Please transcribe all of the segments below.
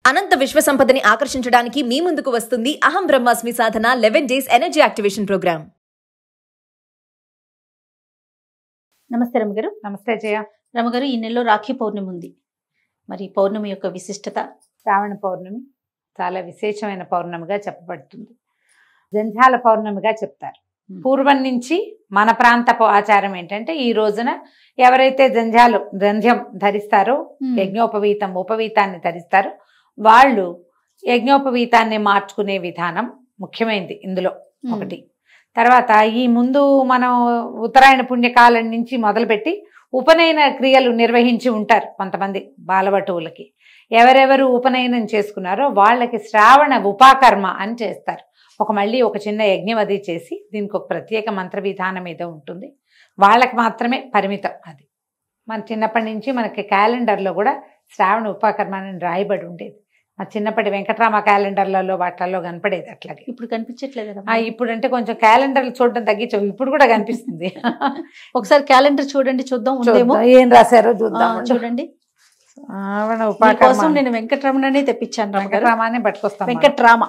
అనంత విశ్వ సంపదని ఆకర్షించడానికి మీ ముందుకు వస్తుంది అహం బ్రహ్మాస్మి సాధన 11 డేస్ ఎనర్జీ యాక్టివేషన్ ప్రోగ్రామ్. నమస్తే రమగారు. నమస్తే జయ. రమగారు, ఈ నెలలో రాఖీ పౌర్ణమి ఉంది. మరి పౌర్ణమి యొక్క విశిష్టత? శ్రావణ పౌర్ణమి చాలా విశేషమైన పౌర్ణమిగా చెప్పబడుతుంది. జంధ్యాల పౌర్ణమిగా చెప్తారు. పూర్వం నుంచి మన ప్రాంత ఆచారం ఏంటంటే, ఈ రోజున ఎవరైతే జంధ్యం ధరిస్తారో, ఉపవీతాన్ని ధరిస్తారో వాళ్ళు యజ్ఞోపవీతాన్ని మార్చుకునే విధానం ముఖ్యమైనది ఇందులో ఒకటి. తర్వాత ఈ ముందు మనం ఉత్తరాయణ పుణ్యకాలం నుంచి మొదలుపెట్టి ఉపనయన క్రియలు నిర్వహించి ఉంటారు కొంతమంది బాలవటువులకి. ఎవరెవరు ఉపనయనం చేసుకున్నారో వాళ్ళకి శ్రావణ ఉపాకర్మ అని చేస్తారు. మళ్ళీ ఒక చిన్న యజ్ఞం అది చేసి దీనికి ఒక ప్రత్యేక మంత్ర విధానం ఏదో ఉంటుంది, వాళ్ళకి మాత్రమే పరిమితం. అది మన చిన్నప్పటి నుంచి మనకి క్యాలెండర్లో కూడా శ్రావణ ఉపాకర్మ అని రాయబడి ఉండేది. మా చిన్నప్పటి వెంకటరామ క్యాలెండర్లలో వాటిల్లో కనపడేది. అట్లాగే ఇప్పుడు కనిపించట్లేదు. ఇప్పుడు అంటే కొంచెం క్యాలెండర్లు చూడడం తగ్గించాం, ఇప్పుడు కూడా కనిపిస్తుంది. ఒకసారి క్యాలెండర్ చూడండి, చూద్దాం ఏం రాశారో చూద్దాం. చూడండి, శ్రావణ ఉపాకర్మ నేను వెంకటరమణనే తెప్పించాను. వెంకటరామానే పట్టుకొస్తాం. వెంకటరామ.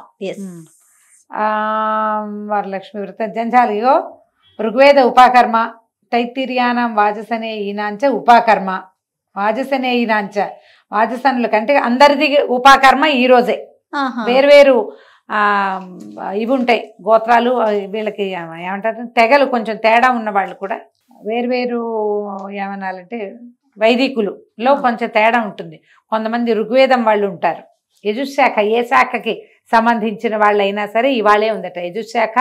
వరలక్ష్మి వ్రత జంజాలిగో ఋగ్వేద ఉపాకర్మ తైత్తిర్యానం వాజసనే ఈనాంచ ఉపాకర్మ వాజసనే ఈనాంచ. వాజసనుల కంటే అందరిది ఉపాకర్మ ఈ రోజే. వేరువేరు ఇవి ఉంటాయి గోత్రాలు, వీళ్ళకి ఏమంటారు తెగలు కొంచెం తేడా ఉన్న వాళ్ళు కూడా వేరువేరు ఏమనాలంటే వైదికులలో కొంచెం తేడా ఉంటుంది. కొంతమంది ఋగ్వేదం వాళ్ళు ఉంటారు. యజుశాఖ ఏ శాఖకి సంబంధించిన వాళ్ళైనా సరే ఇవాళే ఉందట. యజుశాఖ,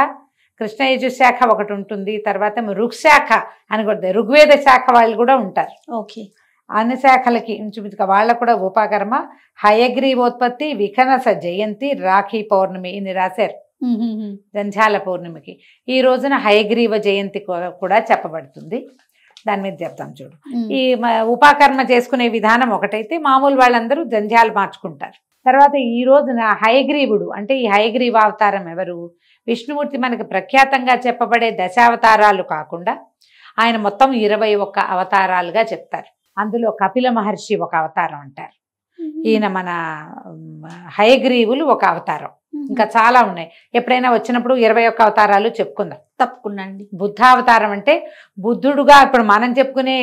కృష్ణ యజుశాఖ ఒకటి ఉంటుంది. తర్వాత ఋగ్శాఖ అని కూడా ఋగ్వేద శాఖ వాళ్ళు కూడా ఉంటారు. ఓకే, అన్ని శాఖలకి ఇంచుమించుగా వాళ్ళకు కూడా ఉపాకర్మ. హయగ్రీవోత్పత్తి, వికనస జయంతి, రాఖీ పౌర్ణమి ఇన్ని రాశారు. జంధ్యాల పౌర్ణమికి ఈ రోజున హయగ్రీవ జయంతి కూడా చెప్పబడుతుంది. దాని మీద చెప్తాం చూడు. ఈ ఉపాకర్మ చేసుకునే విధానం ఒకటైతే మామూలు వాళ్ళందరూ జంధ్యాలు మార్చుకుంటారు. తర్వాత ఈ రోజున హయగ్రీవుడు అంటే ఈ హయగ్రీవ అవతారం ఎవరు? విష్ణుమూర్తి మనకి ప్రఖ్యాతంగా చెప్పబడే దశావతారాలు కాకుండా ఆయన మొత్తం 21 అవతారాలుగా చెప్తారు. అందులో కపిల మహర్షి ఒక అవతారం అంటారు. ఈయన మన హయగ్రీవులు ఒక అవతారం. ఇంకా చాలా ఉన్నాయి. ఎప్పుడైనా వచ్చినప్పుడు 21 అవతారాలు చెప్పుకుందాం. తప్పకుండా అండి. బుద్ధావతారం అంటే బుద్ధుడుగా ఇప్పుడు మనం చెప్పుకునే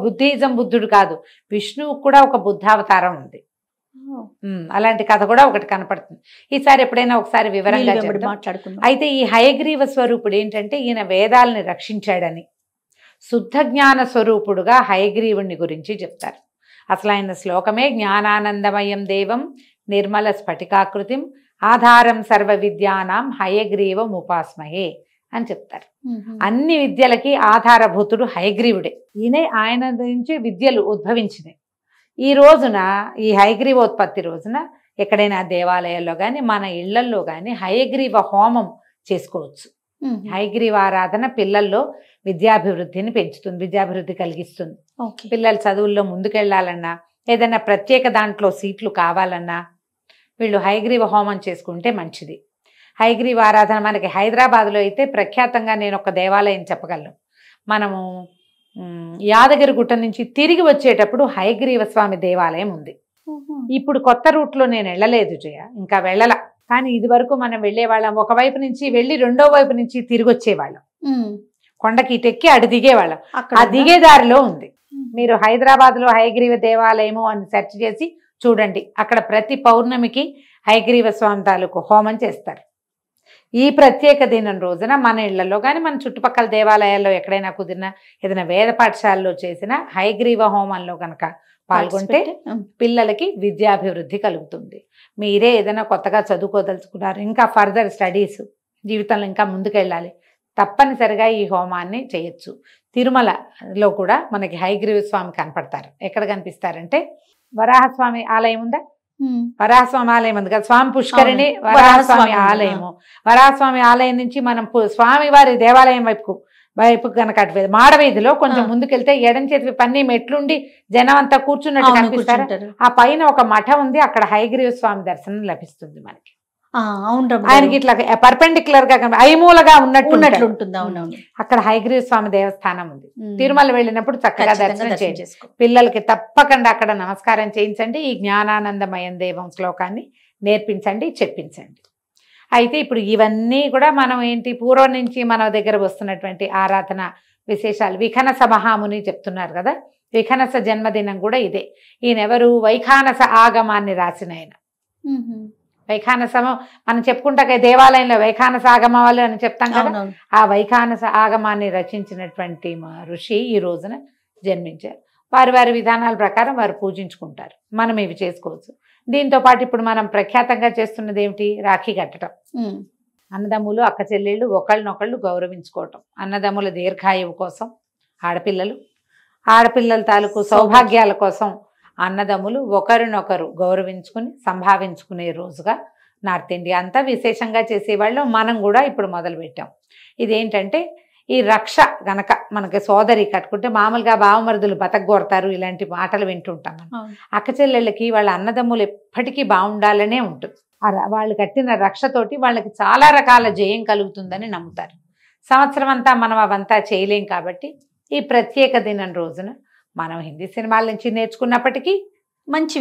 బుద్ధిజం బుద్ధుడు కాదు, విష్ణువు కూడా ఒక బుద్ధావతారం ఉంది. అలాంటి కథ కూడా ఒకటి కనపడుతుంది. ఈసారి ఎప్పుడైనా ఒకసారి వివరంగా మాట్లాడుకుందాం. అయితే ఈ హయగ్రీవ స్వరూపుడు ఏంటంటే ఈయన వేదాలని రక్షించాడని, శుద్ధ జ్ఞాన స్వరూపుడుగా హయగ్రీవుణ్ణి గురించి చెప్తారు. అసలు ఆయన శ్లోకమే జ్ఞానానందమయం దేవం నిర్మల స్ఫటికాకృతిం ఆధారం సర్వ విద్యానాం హయగ్రీవం ఉపాస్మహే అని చెప్తారు. అన్ని విద్యలకి ఆధారభూతుడు హయగ్రీవుడే. ఈయనే ఆయన నుంచి విద్యలు ఉద్భవించినాయి. ఈ రోజున ఈ హయగ్రీవోత్పత్తి రోజున ఎక్కడైనా దేవాలయాల్లో కానీ మన ఇళ్లల్లో కానీ హయగ్రీవ హోమం చేసుకోవచ్చు. హయగ్రీవ ఆరాధన పిల్లల్లో విద్యాభివృద్ధిని పెంచుతుంది, విద్యాభివృద్ధి కలిగిస్తుంది. పిల్లలు చదువుల్లో ముందుకెళ్లాలన్నా, ఏదైనా ప్రత్యేక దాంట్లో సీట్లు కావాలన్నా వీళ్ళు హయగ్రీవ హోమం చేసుకుంటే మంచిది. హయగ్రీవ ఆరాధన మనకి హైదరాబాద్లో అయితే ప్రఖ్యాతంగా నేను ఒక దేవాలయం చెప్పగలను. మనము యాదగిరి గుట్ట నుంచి తిరిగి వచ్చేటప్పుడు హయగ్రీవ స్వామి దేవాలయం ఉంది. ఇప్పుడు కొత్త రూట్లో నేను వెళ్ళలేదు జయ, ఇంకా వెళ్ళలా. కానీ ఇది వరకు మనం వెళ్ళేవాళ్ళం, ఒకవైపు నుంచి వెళ్ళి రెండో వైపు నుంచి తిరిగి వచ్చేవాళ్ళం. కొండకి ఇటెక్కి అటు దిగేవాళ్ళం. ఆ దిగే దారిలో ఉంది. మీరు హైదరాబాద్ లో హయగ్రీవ దేవాలయము అని సెర్చ్ చేసి చూడండి. అక్కడ ప్రతి పౌర్ణమికి హయగ్రీవ స్వామి తాలూకు హోమం చేస్తారు. ఈ ప్రత్యేక దినం రోజున మన ఇళ్లలో కానీ మన చుట్టుపక్కల దేవాలయాల్లో ఎక్కడైనా కుదిరినా ఏదైనా వేద పాఠశాలలో చేసిన హయగ్రీవ హోమంలో కనుక పాల్గొంటే పిల్లలకి విద్యాభివృద్ధి కలుగుతుంది. మీరే ఏదైనా కొత్తగా చదువుకోదలుచుకున్నారు, ఇంకా ఫర్దర్ స్టడీస్ జీవితంలో ఇంకా ముందుకెళ్ళాలి, తప్పనిసరిగా ఈ హోమాన్ని చేయొచ్చు. తిరుమలలో కూడా మనకి హయగ్రీవ స్వామి కనపడతారు. ఎక్కడ కనిపిస్తారంటే వరాహస్వామి ఆలయం ఉందా, వరాహస్వామి ఆలయం ఉంది కదా, స్వామి పుష్కరిణి వరాహస్వామి ఆలయము. వరాహస్వామి ఆలయం నుంచి మనం స్వామి వారి దేవాలయం వైపు కనుక అటు మాడవీధిలో కొంచెం ముందుకెళ్తే ఎడం చేతి పన్ని మెట్లుండి జనం అంతా కూర్చున్నట్టు కనిపిస్తారు. ఆ పైన ఒక మఠం ఉంది, అక్కడ హయగ్రీవ స్వామి దర్శనం లభిస్తుంది మనకి. అవును ఆయనకి ఇట్లా పర్పెండిక్యులర్ గా ఐమూలగా ఉన్నట్లు ఉన్నట్టు ఉంటుంది. అవునవును. అక్కడ హయగ్రీవ స్వామి దేవస్థానం ఉంది. తిరుమల వెళ్ళినప్పుడు చక్కగా దర్శనం చేయండి. చేసుకో. పిల్లలకి తప్పకుండా అక్కడ నమస్కారం చేయించండి. ఈ జ్ఞానానందమయం దేవం శ్లోకాన్ని నేర్పించండి, చెప్పించండి. అయితే ఇప్పుడు ఇవన్నీ కూడా మనం ఏంటి పూర్వం నుంచి మన దగ్గర వస్తున్నటువంటి ఆరాధన విశేషాలు. విఖనస మహాముని చెప్తున్నారు కదా, విఖనస జన్మదినం కూడా ఇదే. ఈయనెవరు? వైఖానస ఆగమాన్ని రాసిన ఆయన. వైఖానసము మనం చెప్పుకుంటాక దేవాలయంలో వైఖానస ఆగమాలు అని చెప్తాం కదా, ఆ వైఖానస ఆగమాన్ని రచించినటువంటి ఋషి ఈ రోజున జన్మించారు. వారి వారి విధానాల ప్రకారం వారు పూజించుకుంటారు. మనం ఇవి చేసుకోవచ్చు. దీంతో పాటు ఇప్పుడు మనం ప్రఖ్యాతంగా చేస్తున్నది ఏమిటి? రాఖీ కట్టడం. అన్నదమ్ములు అక్క చెల్లెళ్ళు ఒకళ్ళనొకళ్ళు గౌరవించుకోవటం. అన్నదమ్ముల దీర్ఘాయువు కోసం ఆడపిల్లల తాలూకు సౌభాగ్యాల కోసం అన్నదమ్ములు ఒకరినొకరు గౌరవించుకుని సంభావించుకునే రోజుగా నార్త్ ఇండియా అంతా విశేషంగా చేసేవాళ్ళు. మనం కూడా ఇప్పుడు మొదలుపెట్టాం. ఇదేంటంటే ఈ రక్ష గనక మనకి సోదరి కట్టుకుంటే మామూలుగా బావమరుదులు బతకగోరతారు, ఇలాంటి మాటలు వింటుంటాం మనం. అక్క చెల్లెళ్ళకి వాళ్ళ అన్నదమ్ములు ఎప్పటికీ బాగుండాలనే ఉంటుంది. వాళ్ళు కట్టిన రక్షతోటి వాళ్ళకి చాలా రకాల జయం కలుగుతుందని నమ్ముతారు. సంవత్సరం అంతా మనం అవంతా చేయలేం కాబట్టి ఈ ప్రత్యేక దినం రోజున మనం హిందీ సినిమాల నుంచి నేర్చుకున్నప్పటికీ మంచి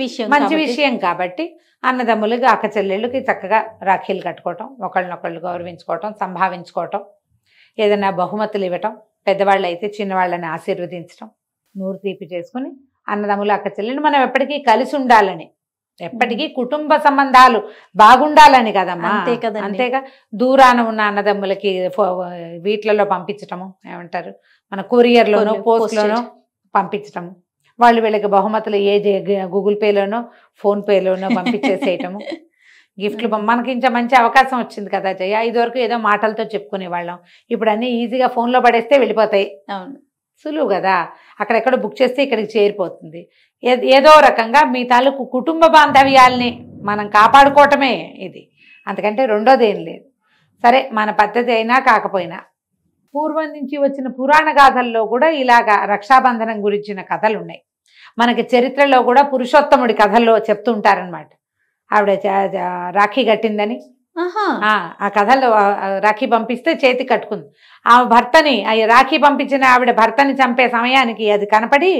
విషయం కాబట్టి అన్నదమ్ములకి అక్క చెల్లెళ్ళకి చక్కగా రాఖీలు కట్టుకోవటం, ఒకళ్ళనొకళ్ళు గౌరవించుకోవటం, సంభావించుకోవటం, ఏదైనా బహుమతులు ఇవ్వటం, పెద్దవాళ్ళు అయితే చిన్నవాళ్ళని ఆశీర్వదించడం, నూరు తీపి చేసుకుని అన్నదమ్ములు అక్క చెల్లెళ్ళు మనం ఎప్పటికీ కలిసి ఉండాలని, ఎప్పటికీ కుటుంబ సంబంధాలు బాగుండాలని కదమ్మా. అంతేగా దూరాన ఉన్న అన్నదమ్ములకి వీటిలలో పంపించటము, ఏమంటారు మన కొరియర్లోనో పోస్ట్లోనో పంపించటము, వాళ్ళు వీళ్ళకి బహుమతులు గూగుల్ పేలోనో ఫోన్ పేలోనో పంపించేసేయటము, గిఫ్ట్లు. మనకి ఇంకా మంచి అవకాశం వచ్చింది కదా జయ. ఇదివరకు ఏదో మాటలతో చెప్పుకునే వాళ్ళం, ఇప్పుడు అన్నీ ఈజీగా ఫోన్లో పడేస్తే వెళ్ళిపోతాయి. అవును, సులువు కదా. అక్కడెక్కడ బుక్ చేస్తే ఇక్కడికి చేరిపోతుంది. ఏదో రకంగా మీ తాలూకు కుటుంబ బాంధవ్యాల్ని మనం కాపాడుకోవటమే ఇది, అంతకంటే రెండోది ఏం లేదు. సరే, మన పద్ధతి అయినా కాకపోయినా పూర్వం నుంచి వచ్చిన పురాణ గాథల్లో కూడా ఇలాగా రక్షాబంధనం గురించిన కథలు ఉన్నాయి. మనకి చరిత్రలో కూడా పురుషోత్తముడి కథల్లో చెప్తుంటారనమాట. ఆవిడ రాఖీ కట్టిందని, ఆ కథల్లో రాఖీ పంపిస్తే చేతి కట్టుకుంది. ఆ భర్తని, రాఖీ పంపించిన ఆవిడ భర్తని చంపే సమయానికి అది కనపడి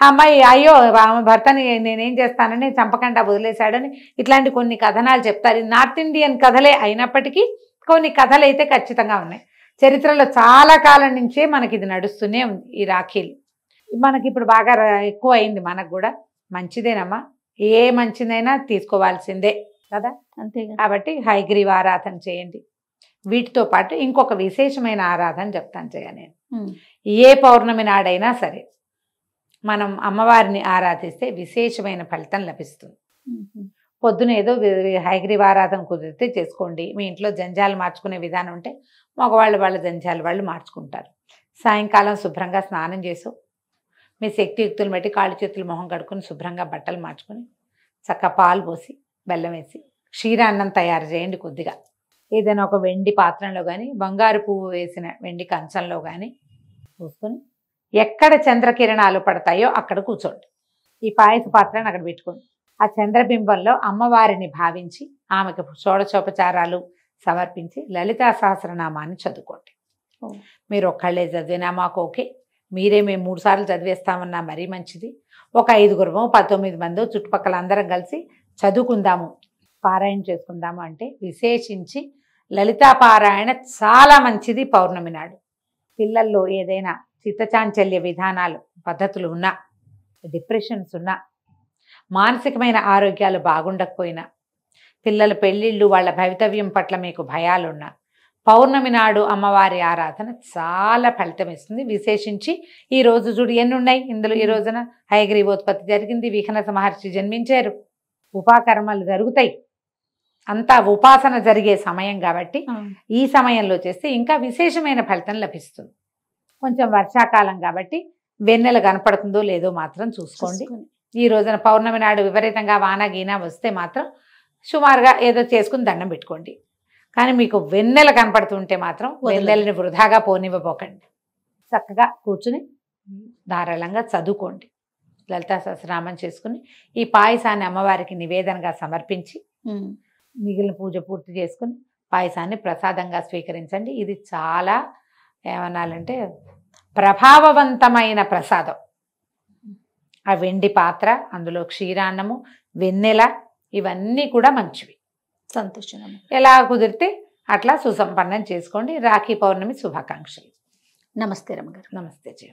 ఆ అమ్మాయి అయ్యో ఆమె భర్తని నేనేం చేస్తానని చంపకుండా వదిలేశాడని ఇట్లాంటి కొన్ని కథనాలు చెప్తారు. నార్త్ ఇండియన్ కథలే అయినప్పటికీ కొన్ని కథలు అయితే ఖచ్చితంగా ఉన్నాయి. చరిత్రలో చాలా కాలం నుంచే మనకి ఇది నడుస్తూనే ఉంది. ఈ రాఖీలు మనకి ఇప్పుడు బాగా ఎక్కువ అయింది. మనకు కూడా మంచిదేనమ్మా, ఏ మంచిదైనా తీసుకోవాల్సిందే కదా, అంతేగా. కాబట్టి హయగ్రీవ ఆరాధన చేయండి. వీటితో పాటు ఇంకొక విశేషమైన ఆరాధన చెప్తాను జయ నేను. ఏ పౌర్ణమి నాడైనా సరే మనం అమ్మవారిని ఆరాధిస్తే విశేషమైన ఫలితం లభిస్తుంది. పొద్దున ఏదో హయగ్రీవ ఆరాధన కుదిరితే చేసుకోండి. మీ ఇంట్లో జంజాలు మార్చుకునే విధానం ఉంటే మగవాళ్ళు వాళ్ళ జంజాలు వాళ్ళు మార్చుకుంటారు. సాయంకాలం శుభ్రంగా స్నానం చేసు, మీ శక్తియుక్తులు బట్టి కాళ్ళు చేతులు మొహం కడుక్కొని శుభ్రంగా బట్టలు మార్చుకొని చక్క పాలు పోసి బెల్లం వేసి క్షీరాన్నం తయారు చేయండి. కొద్దిగా ఏదైనా ఒక వెండి పాత్రలో కానీ బంగారు పువ్వు వేసిన వెండి కంచంలో కానీ పోసుకొని ఎక్కడ చంద్రకిరణాలు పడతాయో అక్కడ కూర్చోండి. ఈ పాయస పాత్రను అక్కడ పెట్టుకోండి. ఆ చంద్రబింబంలో అమ్మవారిని భావించి ఆమెకు షోడశోపచారాలు సమర్పించి లలితా సహస్రనామాన్ని చదువుకోండి. మీరు ఒక్కళ్ళే చదివినా మాకు ఓకే, మీరే మేము 3 సార్లు చదివేస్తామన్నా మరీ మంచిది. ఒక 5గురమో 19 మందో చుట్టుపక్కల అందరం కలిసి చదువుకుందాము, పారాయణ చేసుకుందాము అంటే విశేషించి లలితా పారాయణ చాలా మంచిది. పౌర్ణమి నాడు పిల్లల్లో ఏదైనా చిత్తచాంచల్య విధానాలు పద్ధతులు ఉన్నా, డిప్రెషన్స్ ఉన్నా, మానసికమైన ఆరోగ్యాలు బాగుండకపోయినా, పిల్లల పెళ్ళిళ్ళు వాళ్ళ భవితవ్యం పట్ల మీకు భయాలున్నా పౌర్ణమి నాడు అమ్మవారి ఆరాధన చాలా ఫలితం ఇస్తుంది. విశేషించి ఈ రోజు చూడు ఎన్ని ఉన్నాయి ఇందులో. ఈ రోజున హయగ్రీవోత్పత్తి జరిగింది, విఖనస మహర్షి జన్మించారు, ఉపాకర్మలు జరుగుతాయి, అంతా ఉపాసన జరిగే సమయం కాబట్టి ఈ సమయంలో చేస్తే ఇంకా విశేషమైన ఫలితం లభిస్తుంది. కొంచెం వర్షాకాలం కాబట్టి వెన్నెల కనపడుతుందో లేదో మాత్రం చూసుకోండి. ఈ రోజున పౌర్ణమి నాడు విపరీతంగా వాన గీన వస్తే మాత్రం సుమారుగా ఏదో చేసుకుని దండం పెట్టుకోండి. కానీ మీకు వెన్నెల కనపడుతుంటే మాత్రం వెన్నెలని వృధాగా పోనివ్వబోకండి. చక్కగా కూర్చుని ధారాళంగా చదువుకోండి. లలితా సహస్రనామం చేసుకుని ఈ పాయసాన్ని అమ్మవారికి నివేదనగా సమర్పించి మిగిలిన పూజ పూర్తి చేసుకుని పాయసాన్ని ప్రసాదంగా స్వీకరించండి. ఇది చాలా ఏమనాలంటే ప్రభావవంతమైన ప్రసాదం. ఆ వెండి పాత్ర, అందులో క్షీరాన్నము, వెన్నెల ఇవన్నీ కూడా మంచివి. సంతోషం. ఎలా కుదిరితే అట్లా సుసంపన్నం చేసుకోండి. రాఖీ పౌర్ణమి శుభాకాంక్షలు. నమస్తే రమ్మగారు. నమస్తే జయ.